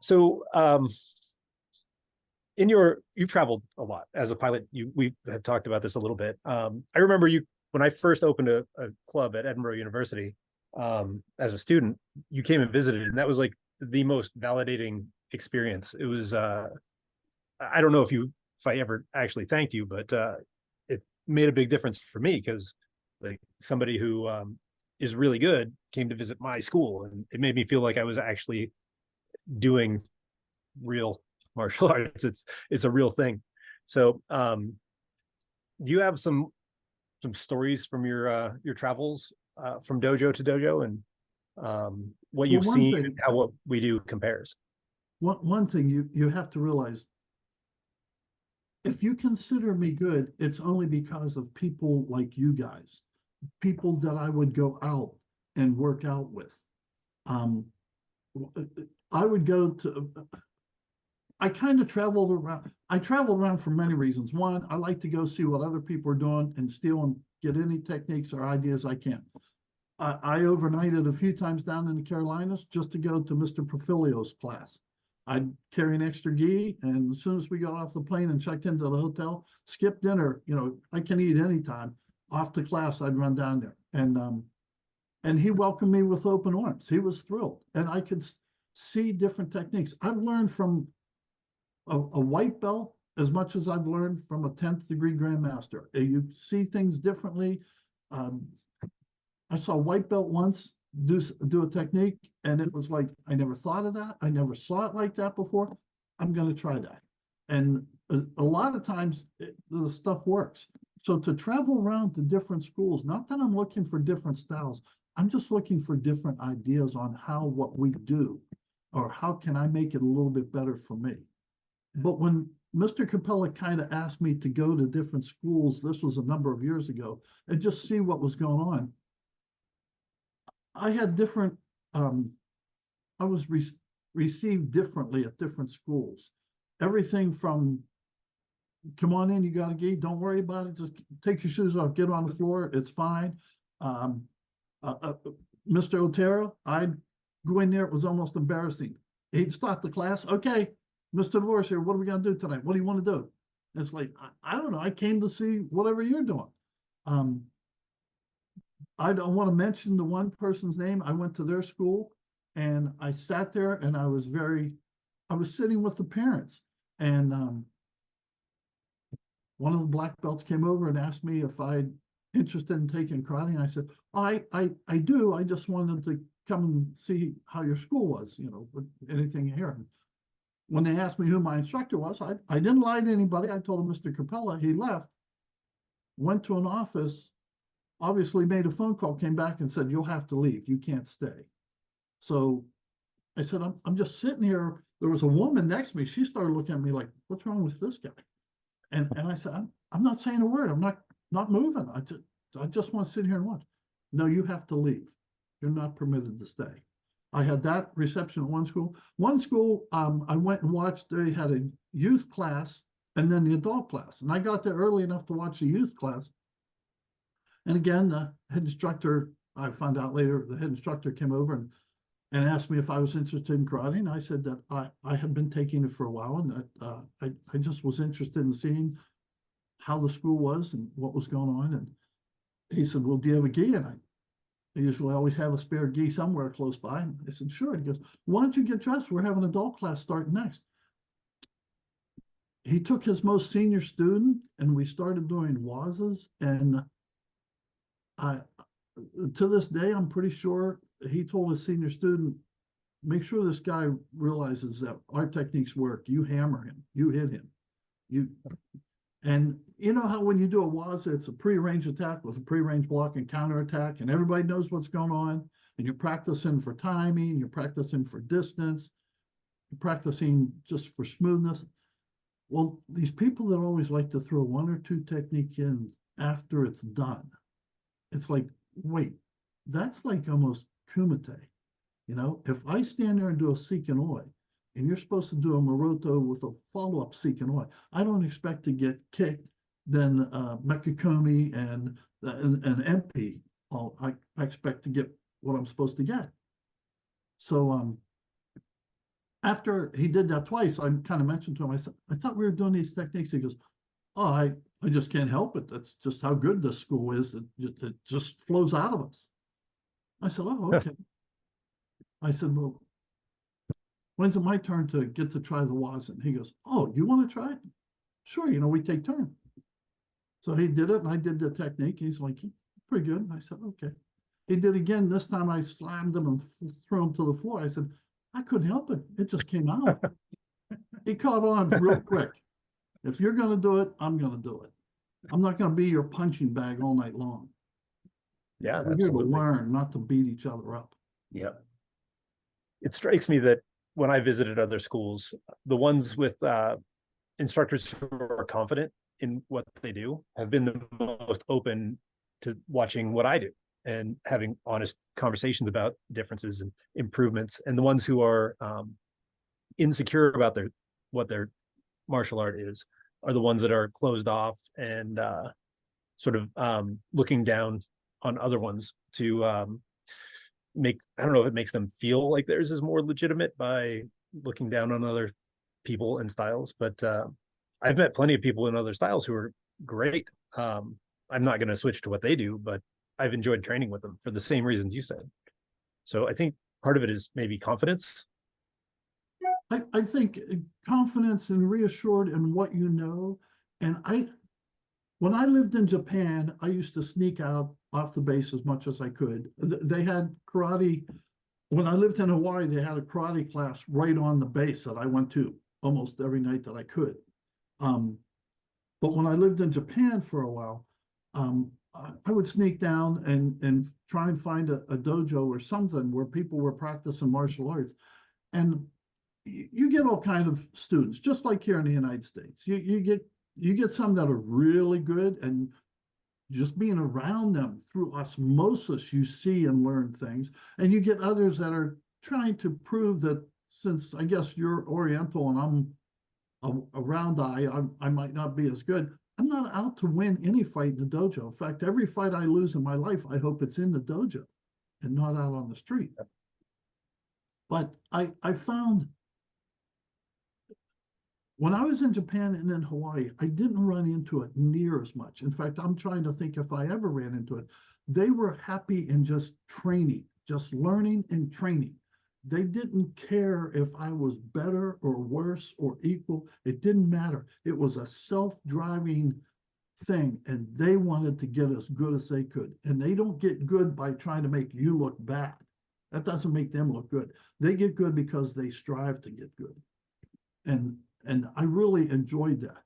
So, you've traveled a lot as a pilot. We have talked about this a little bit. I remember you when I first opened a club at Edinburgh University as a student. You came and visited, and that was like the most validating experience. It was. I don't know if I ever actually thanked you, but it made a big difference for me because like somebody who is really good came to visit my school, and it made me feel like I was actually doing real martial arts. It's a real thing. So, do you have some stories from your travels from dojo to dojo and what Well, you've seen and how what we do compares? one thing you have to realize, if you consider me good, it's only because of people like you guys, people that I would go out and work out with. Um, I would go to, I kind of traveled around. I traveled around for many reasons. One, I like to go see what other people are doing and steal and get any techniques or ideas I can. I overnighted a few times down in the Carolinas just to go to Mr. Profilio's class. I'd carry an extra gi, and as soon as we got off the plane and checked into the hotel, skip dinner. I can eat anytime. Off to class, I'd run down there, and he welcomed me with open arms. He was thrilled, and I could see different techniques. I've learned from a white belt as much as I've learned from a 10th degree grandmaster. You see things differently. I saw a white belt once do a technique, and it was like, I never thought of that. I never saw it like that before. I'm going to try that. And a lot of times the stuff works. So to travel around to different schools, not that I'm looking for different styles, I'm just looking for different ideas on how what we do, or how can I make it a little bit better for me. But when Mr. Capella kind of asked me to go to different schools, this was a number of years ago, and just see what was going on, I had different, I was received differently at different schools. Everything from, come on in, you got a gi, don't worry about it, just take your shoes off, get on the floor, it's fine. Mr. Otero, I'd go in there, it was almost embarrassing. He'd start the class, okay, Mr. DeVore here, what are we gonna do tonight? What do you want to do? It's like, I don't know, I came to see whatever you're doing. I don't want to mention the one person's name. I went to their school and I sat there, and I was sitting with the parents, and one of the black belts came over and asked me if I'd interested in taking karate. And I said, I do. I just wanted to come and see how your school was, anything here. When they asked me who my instructor was, I didn't lie to anybody. I told him Mr. Capella. He left, went to an office, obviously made a phone call, came back and said, you'll have to leave. You can't stay. So I said, I'm just sitting here. There was a woman next to me. She started looking at me like, what's wrong with this guy? And I said, I'm not saying a word. I'm not moving. I just want to sit here and watch. No, you have to leave. You're not permitted to stay. I had that reception at one school. One school, I went and watched, they had a youth class and then the adult class. And I got there early enough to watch the youth class. And again, the head instructor, I found out later, the head instructor came over and asked me if I was interested in karate. And I said that I had been taking it for a while, and that I just was interested in seeing how the school was and what was going on. And he said, well, do you have a gi? And I usually always have a spare gi somewhere close by. And I said, sure. He goes, why don't you get dressed? We're having adult class starting next. He took his most senior student, and we started doing wazas, and to this day, I'm pretty sure he told his senior student, make sure this guy realizes that our techniques work. You hammer him, you hit him. And you know how when you do a waza, it's a prearranged attack with a prearranged block and counter attack, and everybody knows what's going on, and you're practicing for timing, you're practicing for distance, you're practicing just for smoothness. Well, these people that always like to throw one or two technique in after it's done, it's like, wait, that's like almost kumite. If I stand there and do a Sekinoi, and you're supposed to do a Maroto with a follow-up Sekinoi, I don't expect to get kicked, then Mekikomi and MP. I expect to get what I'm supposed to get. So after he did that twice, I kind of mentioned to him, I said, I thought we were doing these techniques. He goes, oh, I just can't help it. That's just how good this school is. It just flows out of us. I said, oh, okay. I said, well, when's it my turn to get to try the wazen? He goes, oh, you want to try it? Sure, we take turns. So he did it, and I did the technique. He's like, pretty good. And I said, okay. He did again. This time I slammed him and threw him to the floor. I said, I couldn't help it. It just came out. He caught on real quick. If you're going to do it, I'm going to do it. I'm not going to be your punching bag all night long. Yeah, We're absolutely. here to learn, not to beat each other up. Yeah. It strikes me that when I visited other schools, the ones with instructors who are confident in what they do have been the most open to watching what I do and having honest conversations about differences and improvements. And the ones who are insecure about what their martial art is are the ones that are closed off and sort of looking down on other ones to I don't know if it makes them feel like theirs is more legitimate by looking down on other people and styles, but I've met plenty of people in other styles who are great. I'm not going to switch to what they do, but I've enjoyed training with them for the same reasons you said. So I think part of it is maybe confidence. I think confidence and reassured in what you know. And when I lived in Japan, I used to sneak out off the base as much as I could. They had karate. When I lived in Hawaii, they had a karate class right on the base that I went to almost every night that I could. But when I lived in Japan for a while, I would sneak down and try and find a dojo or something where people were practicing martial arts. And you get all kinds of students, just like here in the United States. You get some that are really good, and just being around them through osmosis, you see and learn things. And you get others that are trying to prove that, since I guess you're Oriental and I'm a round eye, I might not be as good. I'm not out to win any fight in the dojo. In fact, every fight I lose in my life, I hope it's in the dojo and not out on the street. But I found when I was in Japan and in Hawaii, I didn't run into it near as much. In fact, I'm trying to think if I ever ran into it. They were happy in just training, just learning and training. They didn't care if I was better or worse or equal. It didn't matter. It was a self-driving thing, and they wanted to get as good as they could. And they don't get good by trying to make you look bad. That doesn't make them look good. They get good because they strive to get good. And I really enjoyed that.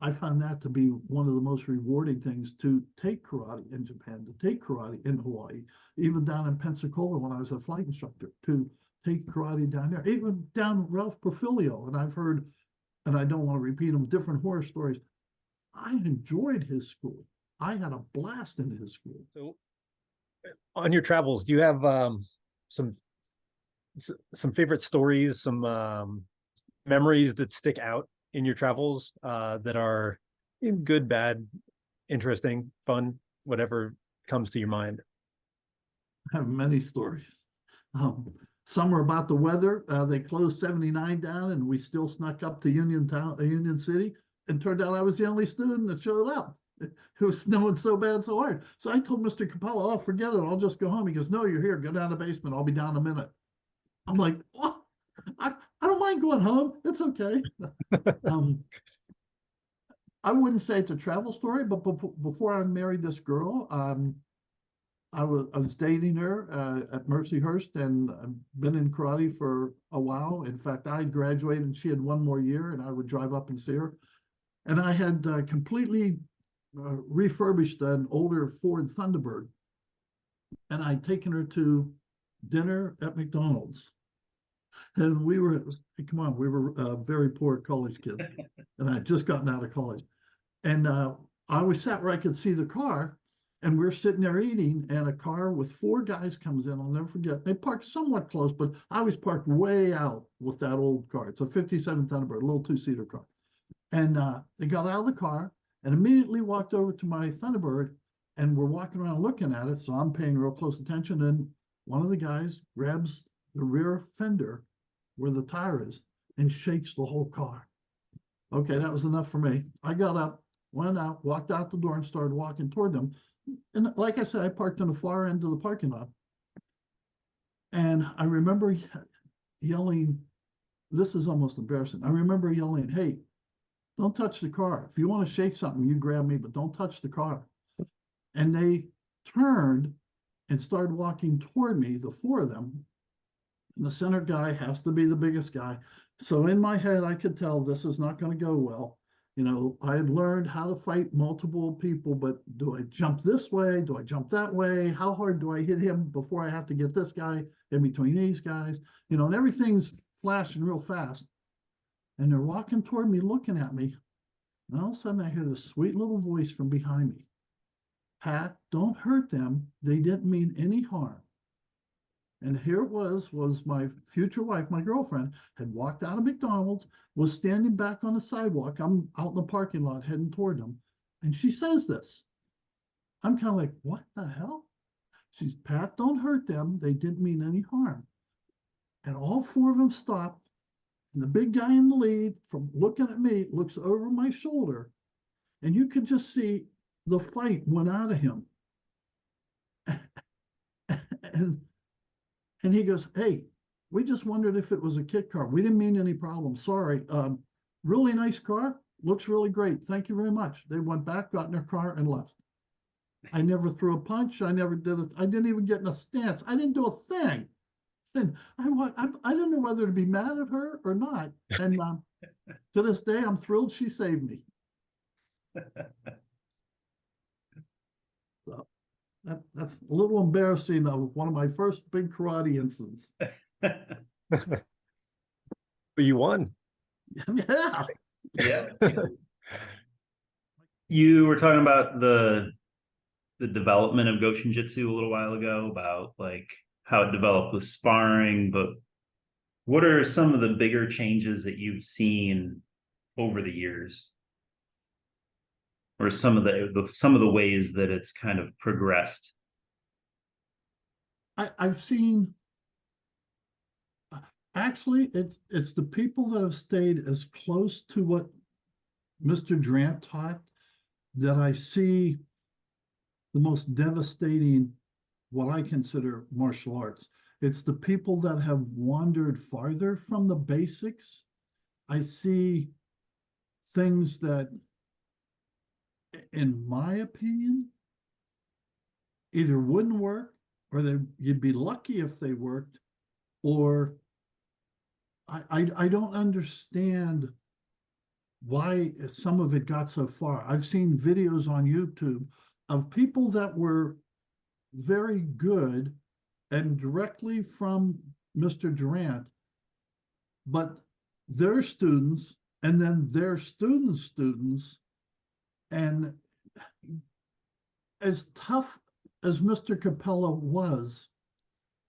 I found that to be one of the most rewarding things, to take karate in Japan, to take karate in Hawaii, even down in Pensacola when I was a flight instructor, to take karate down there, even down Ralph Perfilio. And I've heard, and I don't want to repeat them, different horror stories. I enjoyed his school. I had a blast in his school. So on your travels, do you have some favorite stories, some memories that stick out in your travels that are good, bad, interesting, fun, whatever comes to your mind? I have many stories. Some are about the weather. They closed 79 down, and we still snuck up to Union City, and turned out I was the only student that showed up. It was snowing so bad, so hard. So I told Mr. Capella, oh, forget it. I'll just go home. He goes, no, you're here. Go down the basement. I'll be down in a minute. I'm like, oh, I don't mind going home. It's okay. I wouldn't say it's a travel story, but before I married this girl, I was dating her at Mercyhurst, and I've been in karate for a while. In fact, I graduated and she had one more year, and I would drive up and see her. And I had completely refurbished an older Ford Thunderbird, and I'd taken her to dinner at McDonald's. And we were very poor college kids, and I had just gotten out of college. And I always sat where I could see the car, and we're sitting there eating, and a car with 4 guys comes in. I'll never forget. They parked somewhat close, but I was parked way out with that old car. It's a 57 Thunderbird, a little 2-seater car. And they got out of the car and immediately walked over to my Thunderbird, and we're walking around looking at it. So I'm paying real close attention. And one of the guys grabs the rear fender where the tire is and shakes the whole car. Okay, that was enough for me. I got up, went out, walked out the door and started walking toward them. And like I said, I parked in the far end of the parking lot. And I remember yelling, this is almost embarrassing. I remember yelling, hey, don't touch the car. If you want to shake something, you grab me, but don't touch the car. And they turned and started walking toward me, the four of them. And the center guy has to be the biggest guy. So in my head, I could tell this is not going to go well. You know, I had learned how to fight multiple people, but do I jump this way? Do I jump that way? How hard do I hit him before I have to get this guy in between these guys? You know, and everything's flashing real fast. And they're walking toward me, looking at me. And all of a sudden I hear this sweet little voice from behind me. Pat, don't hurt them. They didn't mean any harm. And here it was my future wife, my girlfriend, had walked out of McDonald's, was standing back on the sidewalk. I'm out in the parking lot heading toward them. And she says this. I'm kind of like, what the hell? She's, Pat, don't hurt them. They didn't mean any harm. And all four of them stopped. And the big guy in the lead, from looking at me, looks over my shoulder. And you could just see the fight went out of him. And he goes, hey, we just wondered if it was a kit car. We didn't mean any problem. Sorry. Really nice car. Looks really great. Thank you very much. They went back, got in their car, and left. I never threw a punch. I never did it. I didn't even get in a stance. I didn't do a thing. And I don't know whether to be mad at her or not. And to this day, I'm thrilled she saved me. So that's a little embarrassing of one of my first big karate incidents. But you won. Yeah. Yeah. You were talking about the development of Goshin Jutsu a little while ago, about like how it developed with sparring, but what are some of the bigger changes that you've seen over the years? Or some of the ways that it's kind of progressed? I've seen, actually, it's the people that have stayed as close to what Mr. Durant taught that I see the most devastating, what I consider martial arts. It's the people that have wandered farther from the basics. I see things that, in my opinion, either wouldn't work, or you'd be lucky if they worked, or I don't understand why some of it got so far. I've seen videos on YouTube of people that were very good and directly from Mr. Durant, but their students and then their students' students. And as tough as Mr. Capella was,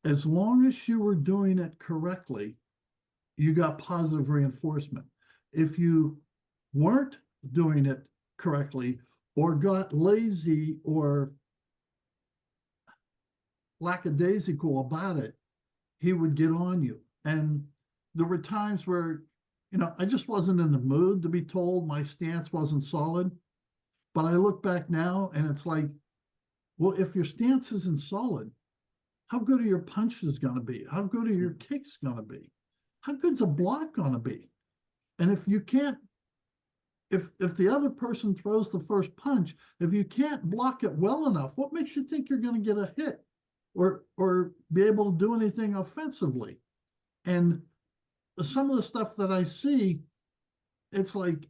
as long as you were doing it correctly, you got positive reinforcement. If you weren't doing it correctly or got lazy or lackadaisical about it, he would get on you. And there were times where, I just wasn't in the mood to be told my stance wasn't solid. But I look back now and it's like, well, if your stance isn't solid, how good are your punches going to be? How good are your kicks going to be? How good's a block going to be? And if you can't, if the other person throws the first punch, if you can't block it well enough, what makes you think you're going to get a hit or be able to do anything offensively? And some of the stuff that I see, it's like,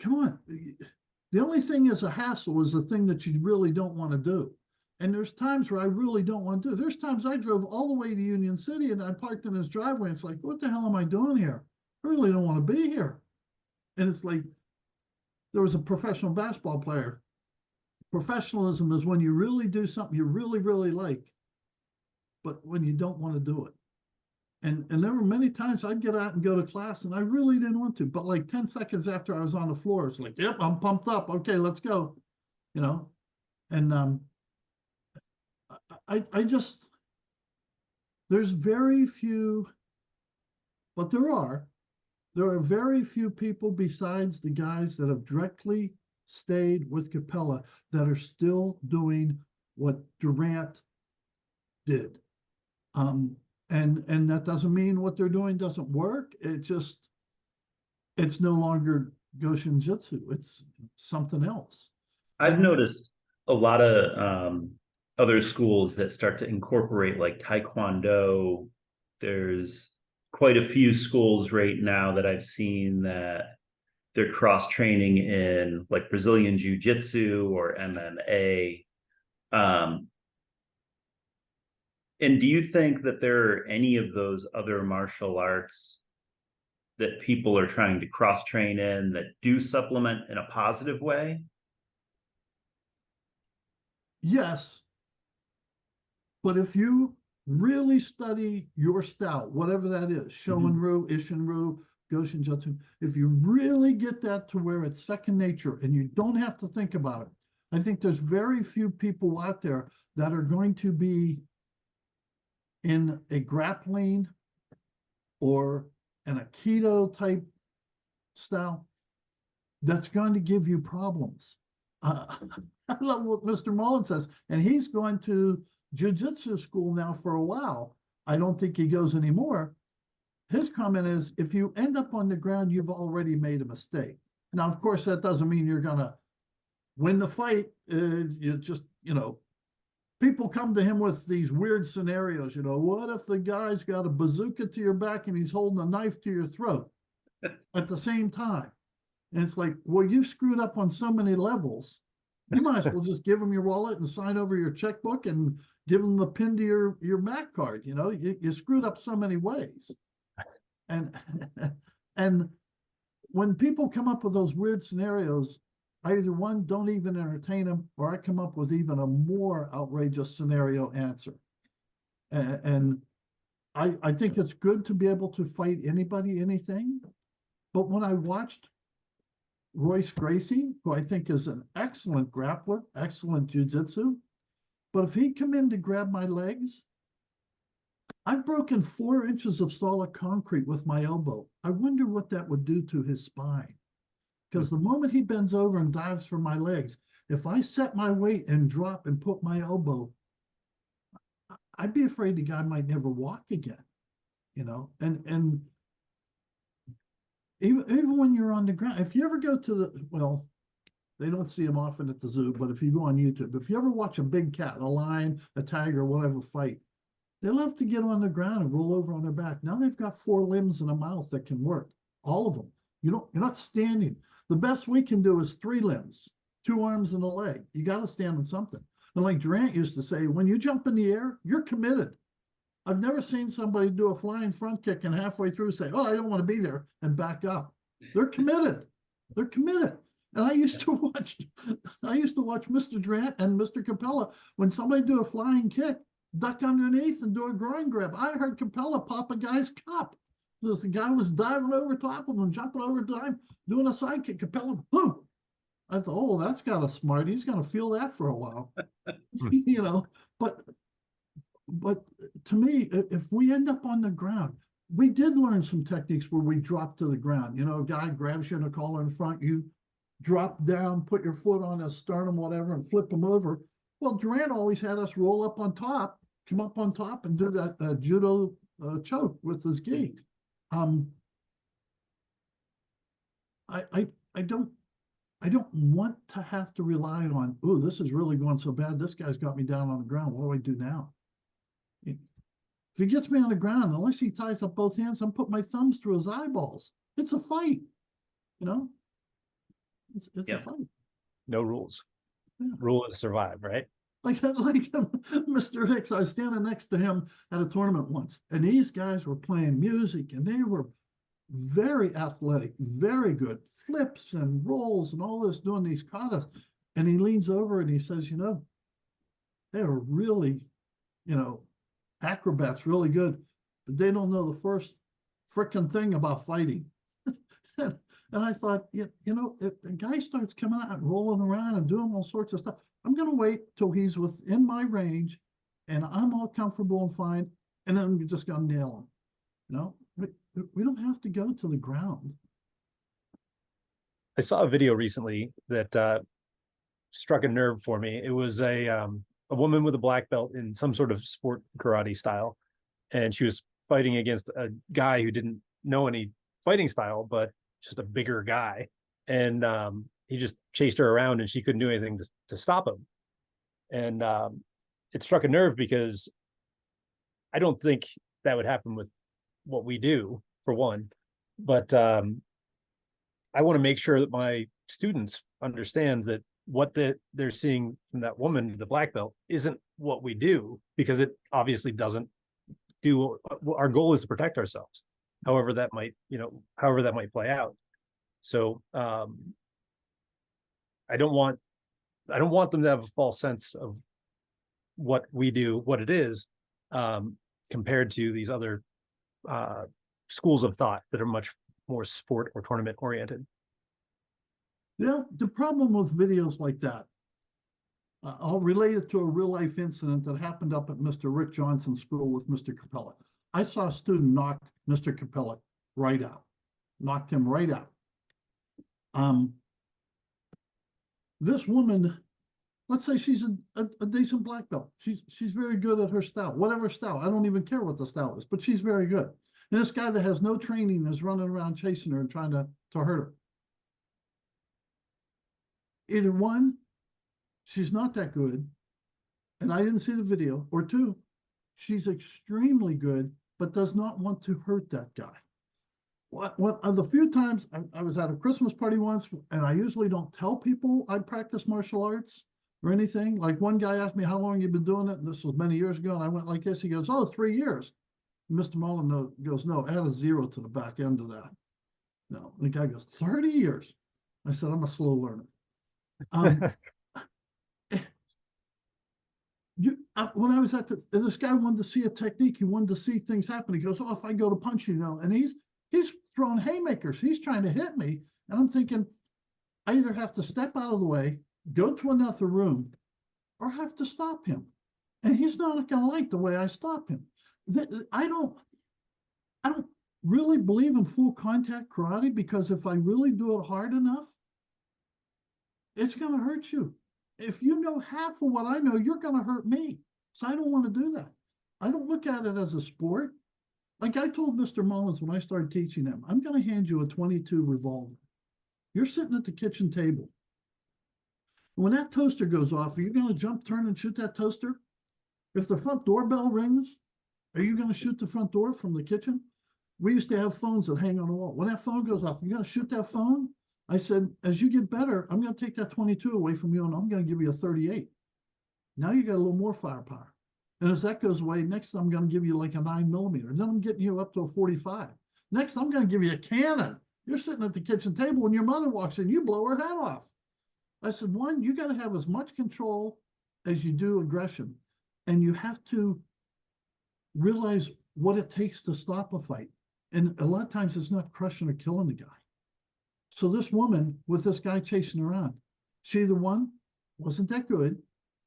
come on. The only thing is a hassle is the thing that you really don't want to do. And there's times where I really don't want to do. There's times I drove all the way to Union City and I parked in his driveway. And it's like, what the hell am I doing here? I really don't want to be here. And it's like, there was a professional basketball player. Professionalism is when you really do something you really, really like, but when you don't want to do it. And there were many times I'd get out and go to class and I really didn't want to, but like 10 seconds after I was on the floor, it's like, yep, I'm pumped up. Okay, let's go, And I just, there's very few, but there are very few people besides the guys that have directly stayed with Capella that are still doing what Durant did. And that doesn't mean what they're doing doesn't work. It's no longer Goshin Jutsu. It's something else. I've noticed a lot of other schools that start to incorporate like Taekwondo. There's quite a few schools right now that I've seen that they're cross training in like Brazilian Jiu-Jitsu or MMA. And do you think that there are any of those other martial arts that people are trying to cross train in that do supplement in a positive way? Yes, but if you really study your style, whatever that is, Shoin-ryu, Isshin-ryu, Goshin Jutsu, if you really get that to where it's second nature and you don't have to think about it, I think there's very few people out there that are going to be in a grappling or an Aikido type style that's going to give you problems. I love what Mr. Mullen says, and he's going to jiu-jitsu school now for a while. I don't think he goes anymore. His comment is, if you end up on the ground, you've already made a mistake. Now, of course, that doesn't mean you're going to win the fight. You just, people come to him with these weird scenarios, what if the guy's got a bazooka to your back and he's holding a knife to your throat at the same time? And it's like, well, you screwed up on so many levels. You might as well just give him your wallet and sign over your checkbook and give him the pin to your Mac card. You screwed up so many ways. And when people come up with those weird scenarios, I either one, don't even entertain them, or I come up with even a more outrageous scenario answer. And I think it's good to be able to fight anybody, anything. But when I watched Royce Gracie, who I think is an excellent grappler, excellent jiu-jitsu, but if he'd come in to grab my legs, I've broken 4 inches of solid concrete with my elbow. I wonder what that would do to his spine. Because the moment he bends over and dives for my legs, if I set my weight and drop and put my elbow, I'd be afraid the guy might never walk again, and even when you're on the ground, if you ever go to well, they don't see them often at the zoo, but if you go on YouTube, if you ever watch a big cat, a lion, a tiger, whatever fight, they love to get on the ground and roll over on their back. Now they've got 4 limbs and a mouth that can work, all of them. You're not standing. The best we can do is 3 limbs, 2 arms and a leg. You got to stand on something. And like Durant used to say, when you jump in the air, you're committed. I've never seen somebody do a flying front kick and halfway through say, oh, I don't want to be there, and back up. They're committed. They're committed. And I used to watch Mr. Durant and Mr. Capella. When somebody do a flying kick, duck underneath and do a groin grab. I heard Capella pop a guy's cup. Because the guy was diving over top of him, jumping over time, doing a side kick. Capella, boom. I thought, oh, that's kind of smart. He's going to feel that for a while. But to me, if we end up on the ground, we did learn some techniques where we drop to the ground. A guy grabs you in the collar in front, you drop down, put your foot on his sternum, whatever, and flip him over. Well, Durant always had us roll up on top, come up on top, and do that judo choke with his gi. I don't want to have to rely on, oh, this is really going so bad. This guy's got me down on the ground. What do I do now? If he gets me on the ground, unless he ties up both hands, I'm putting my thumbs through his eyeballs. It's a fight, It's a fight. No rules. Yeah. Rule is survive, right? Like Mr. Hicks, I was standing next to him at a tournament once, and these guys were playing music, and they were very athletic, very good, flips and rolls and all this, doing these katas. And he leans over and he says, they are really, acrobats, really good, but they don't know the first frickin' thing about fighting. And I thought, if the guy starts coming out and rolling around and doing all sorts of stuff, I'm going to wait till he's within my range and I'm all comfortable and fine. and then you just gonna nail them. You know, we don't have to go to the ground. I saw a video recently that struck a nerve for me. It was a woman with a black belt in some sort of sport karate style, and she was fighting against a guy who didn't know any fighting style, but just a bigger guy. And he just chased her around, and she couldn't do anything to stop him. And it struck a nerve because I don't think that would happen with what we do, for one. But I want to make sure that my students understand that what they're seeing from that woman, the black belt, isn't what we do, because it obviously doesn't do. Our goal is to protect ourselves, however that might play out. So I don't want them to have a false sense of what we do, what it is, compared to these other schools of thought that are much more sport or tournament oriented. Yeah, the problem with videos like that, I'll relate it to a real life incident that happened up at Mr. Rick Johnson's school with Mr. Capella. I saw a student knock Mr. Capella right out, knocked him right out. This woman, let's say she's a decent black belt. She's very good at her style, whatever style. I don't even care what the style is, but she's very good. And this guy that has no training is running around chasing her and trying to hurt her. Either one, she's not that good, and I didn't see the video, or two, she's extremely good, but does not want to hurt that guy. What the few times I was at a Christmas party once, and I usually don't tell people I practice martial arts or anything. Like one guy asked me, how long you've been doing it? And this was many years ago. And I went like this. He goes, oh, 3 years. And Mr. Mullen goes, no, add a 0 to the back end of that. No, the guy goes, 30 years. I said, I'm a slow learner. When I was at this guy wanted to see a technique. He wanted to see things happen. He goes, oh, if I go to punch you, and he's throwing haymakers. He's trying to hit me. And I'm thinking, I either have to step out of the way, go to another room, or have to stop him. And he's not going to like the way I stop him. I don't really believe in full contact karate, because if I really do it hard enough, it's going to hurt you. If you know half of what I know, you're going to hurt me. So I don't want to do that. I don't look at it as a sport. Like I told Mr. Mullins when I started teaching him, I'm going to hand you a 22 revolver. You're sitting at the kitchen table. When that toaster goes off, are you going to jump, turn, and shoot that toaster? If the front doorbell rings, are you going to shoot the front door from the kitchen? We used to have phones that hang on the wall. When that phone goes off, you're going to shoot that phone? I said, as you get better, I'm going to take that 22 away from you, and I'm going to give you a 38. Now you got a little more firepower. And as that goes away, next I'm going to give you like a 9mm. Then I'm getting you up to a 45. Next, I'm going to give you a cannon. You're sitting at the kitchen table, and your mother walks in, you blow her head off. I said, one, you got to have as much control as you do aggression. And you have to realize what it takes to stop a fight. And a lot of times it's not crushing or killing the guy. So this woman with this guy chasing around, she either one, wasn't that good,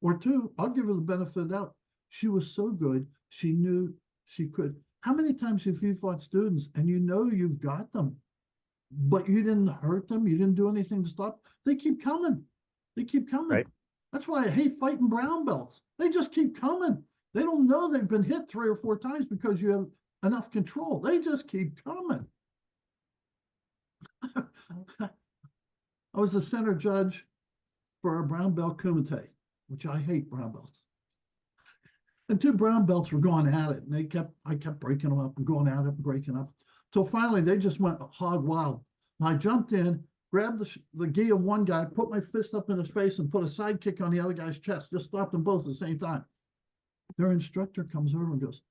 or two, I'll give her the benefit of the doubt. She was so good, she knew she could. How many times have you fought students and you know you've got them, but you didn't hurt them, you didn't do anything to stop? They keep coming. They keep coming. Right. That's why I hate fighting brown belts. They just keep coming. They don't know they've been hit 3 or 4 times because you have enough control. They just keep coming. I was the center judge for a brown belt kumite, which I hate brown belts. And 2 brown belts were going at it, and I kept breaking them up and going at it and breaking up. Till finally they just went hog wild. And I jumped in, grabbed the gi of one guy, put my fist up in his face, and put a side kick on the other guy's chest. Just stopped them both at the same time. Their instructor comes over and goes,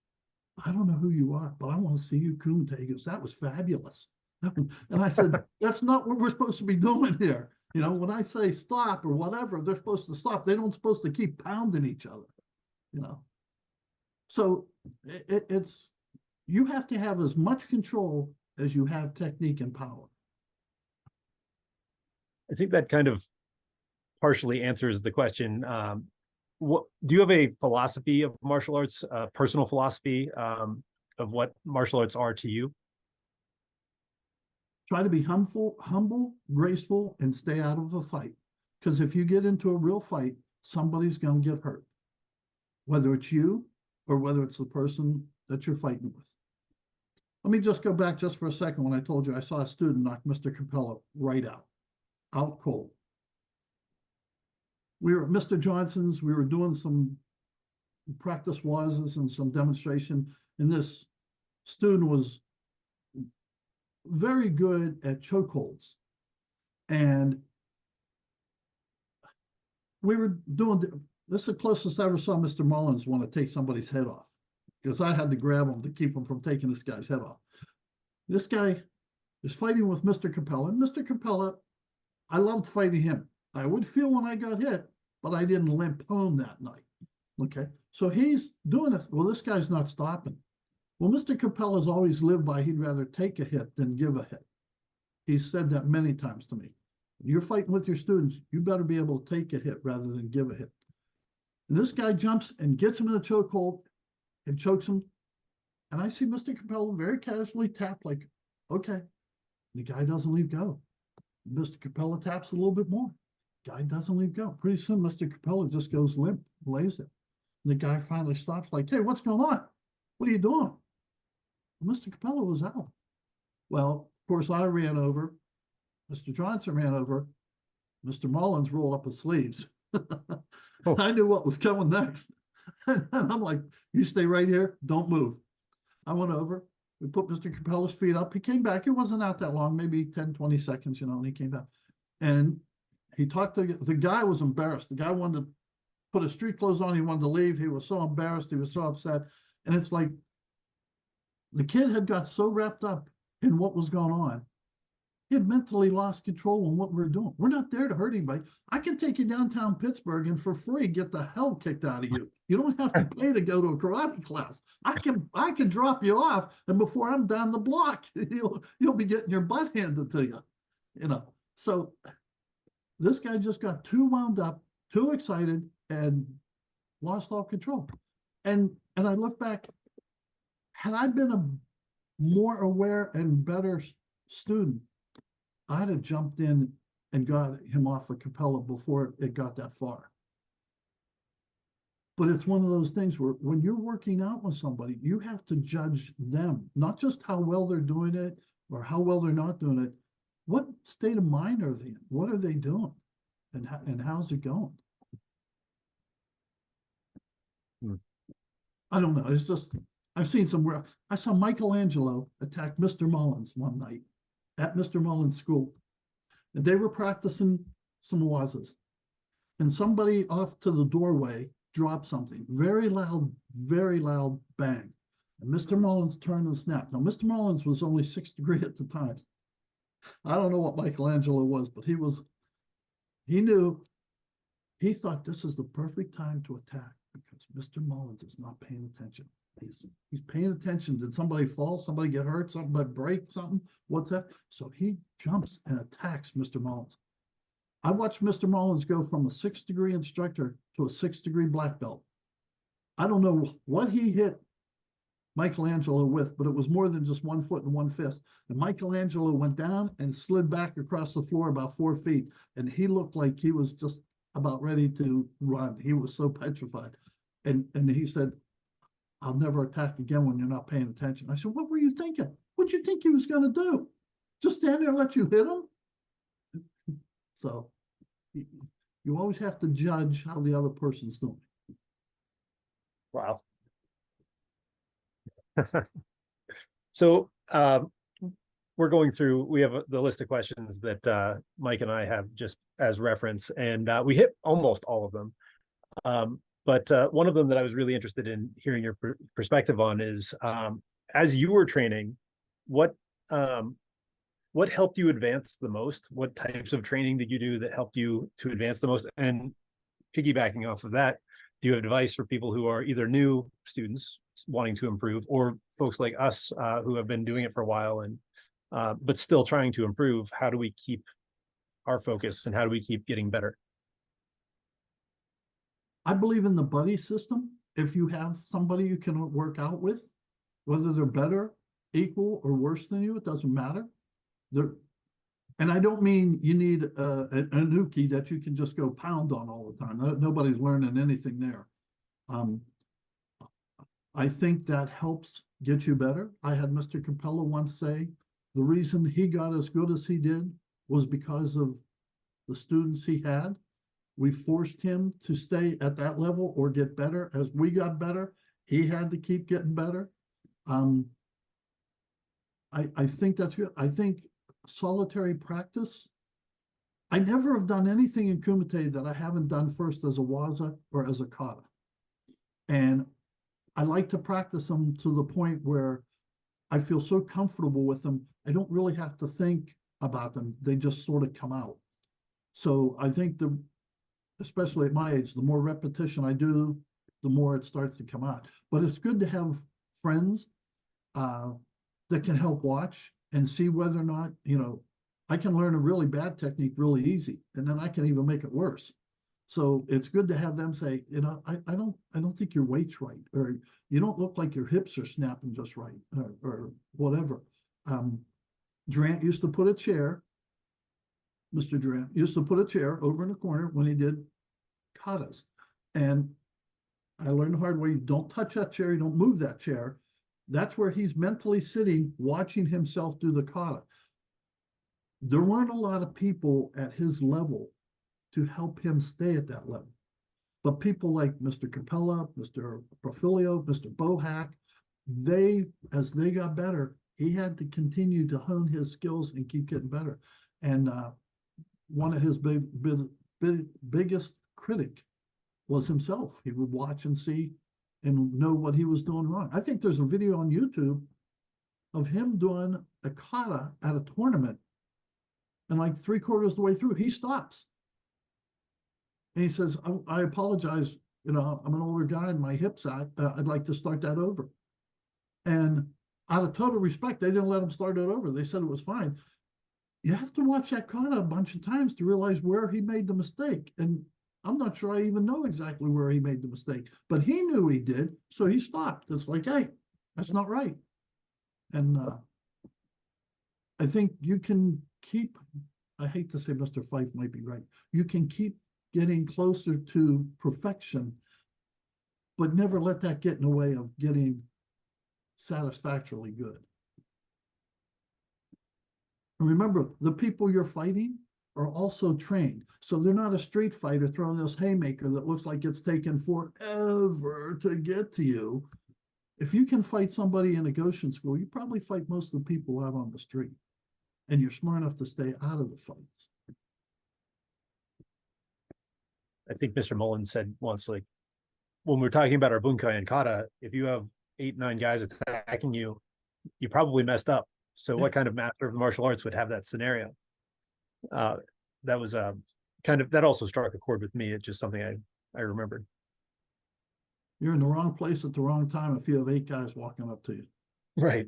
I don't know who you are, but I want to see you kumite. He goes, that was fabulous. And I said, that's not what we're supposed to be doing here. You know, when I say stop or whatever, they're supposed to stop. They don't supposed to keep pounding each other, you know. So it's, you have to have as much control as you have technique and power. I think that kind of partially answers the question. what do you have a philosophy of martial arts, personal philosophy of what martial arts are to you? Try to be humble, graceful, and stay out of a fight. Because if you get into a real fight, somebody's going to get hurt, whether it's you or whether it's the person that you're fighting with. Let me just go back just for a second when I told you I saw a student knock Mr. Capella right out cold. We were at Mr. Johnson's, we were doing some practice was and some demonstration, and this student was very good at chokeholds. And we were doing, this is the closest I ever saw Mr. Mullins want to take somebody's head off, because I had to grab him to keep him from taking this guy's head off. This guy is fighting with Mr. Capella. And Mr. Capella, I loved fighting him. I would feel when I got hit, but I didn't limp home that night. Okay, so he's doing this. Well, this guy's not stopping. Well, Mr. Capella's always lived by he'd rather take a hit than give a hit. He's said that many times to me. When you're fighting with your students, you better be able to take a hit rather than give a hit. And this guy jumps and gets him in a chokehold and chokes him. And I see Mr. Capella very casually tap like, okay. The guy doesn't leave go. Mr. Capella taps a little bit more. Guy doesn't leave go. Pretty soon, Mr. Capella just goes limp, lays it. And the guy finally stops like, hey, what's going on? What are you doing? Mr. Capella was out. Well, of course, I ran over. Mr. Johnson ran over. Mr. Mullins rolled up his sleeves. Oh. I knew what was coming next. And I'm like, you stay right here. Don't move. I went over. We put Mr. Capella's feet up. He came back. It wasn't out that long, maybe 10, 20 seconds, and he came back. And he talked to the guy was embarrassed. The guy wanted to put his street clothes on. He wanted to leave. He was so embarrassed. He was so upset. And it's like the kid had got so wrapped up in what was going on. He had mentally lost control on what we're doing. We're not there to hurt anybody. I can take you downtown Pittsburgh and for free get the hell kicked out of you. You don't have to pay to go to a karate class. I can drop you off, and before I'm down the block, you'll be getting your butt handed to you. So this guy just got too wound up, too excited, and lost all control. And I look back, had I been a more aware and better student, I'd have jumped in and got him off of Capella before it got that far. But it's one of those things where when you're working out with somebody, you have to judge them, not just how well they're doing it or how well they're not doing it. What state of mind are they in? What are they doing? And how's it going? I don't know. It's just, I've seen some, I saw Michelangelo attack Mr. Mullins one night at Mr. Mullins' school. And they were practicing some wazas. And somebody off to the doorway dropped something. Very loud bang. And Mr. Mullins turned and snapped. Now, Mr. Mullins was only 6th degree at the time. I don't know what Michelangelo was, but he knew, he thought this is the perfect time to attack because Mr. Mullins is not paying attention. He's paying attention. Did somebody fall? Somebody get hurt? Somebody break something? What's that? So he jumps and attacks Mr. Mullins. I watched Mr. Mullins go from a 6th degree instructor to a 6th degree black belt. I don't know what he hit Michelangelo with, but it was more than just 1 foot and 1 fist. And Michelangelo went down and slid back across the floor about 4 feet. And he looked like he was just about ready to run. He was so petrified. And he said, I'll never attack again when you're not paying attention. I said, what were you thinking? What'd you think he was going to do? Just stand there and let you hit him? So you always have to judge how the other person's doing. Wow. So we're going through, we have the list of questions that Mike and I have just as reference, and we hit almost all of them. But one of them that I was really interested in hearing your perspective on is, as you were training, what helped you advance the most? What types of training did you do that helped you to advance the most? And piggybacking off of that, do you have advice for people who are either new students wanting to improve, or folks like us who have been doing it for a while and but still trying to improve? How do we keep our focus and how do we keep getting better? I believe in the buddy system. If you have somebody you can work out with, whether they're better, equal, or worse than you, it doesn't matter. And I don't mean you need an uki that you can just go pound on all the time. Nobody's learning anything there. I think that helps get you better. I had Mr. Capella once say, the reason he got as good as he did was because of the students he had. We forced him to stay at that level or get better. As we got better, he had to keep getting better. I think that's good. I think solitary practice. I never have done anything in Kumite that I haven't done first as a waza or as a kata. And I like to practice them to the point where I feel so comfortable with them. I don't really have to think about them. They just sort of come out. So I think especially at my age, the more repetition I do, the more it starts to come out. But it's good to have friends that can help watch and see whether or not, I can learn a really bad technique really easy, and then I can even make it worse. So it's good to have them say, I don't think your weight's right, or you don't look like your hips are snapping just right, or whatever. Durant used to put a chair, Mr. Durant used to put a chair over in the corner when he did katas. And I learned the hard way, you don't touch that chair, you don't move that chair. That's where he's mentally sitting, watching himself do the kata. There weren't a lot of people at his level to help him stay at that level. But people like Mr. Capella, Mr. Profilio, Mr. Bohack, as they got better, he had to continue to hone his skills and keep getting better. And one of his biggest critic was himself. He would watch and see and know what he was doing wrong. I think there's a video on YouTube of him doing a kata at a tournament, and like 3/4 of the way through, he stops. And he says, I apologize, I'm an older guy and my hip's out. I'd like to start that over. And out of total respect, they didn't let him start it over. They said it was fine. You have to watch that kata a bunch of times to realize where he made the mistake. And I'm not sure I even know exactly where he made the mistake, but he knew he did, so he stopped. It's like, hey, that's not right. And I think you can keep, I hate to say Mr. Fife might be right, you can keep getting closer to perfection, but never let that get in the way of getting satisfactorily good. And remember, the people you're fighting are also trained. So they're not a street fighter throwing this haymaker that looks like it's taken forever to get to you. If you can fight somebody in a Goshin school, you probably fight most of the people out on the street. And you're smart enough to stay out of the fights. I think Mr. Mullins said once, like, when we're talking about our bunkai and kata, if you have 8, 9 guys attacking you, you probably messed up. So what kind of master of martial arts would have that scenario? That was that also struck a chord with me. It's just something I remembered. You're in the wrong place at the wrong time if you have 8 guys walking up to you. Right.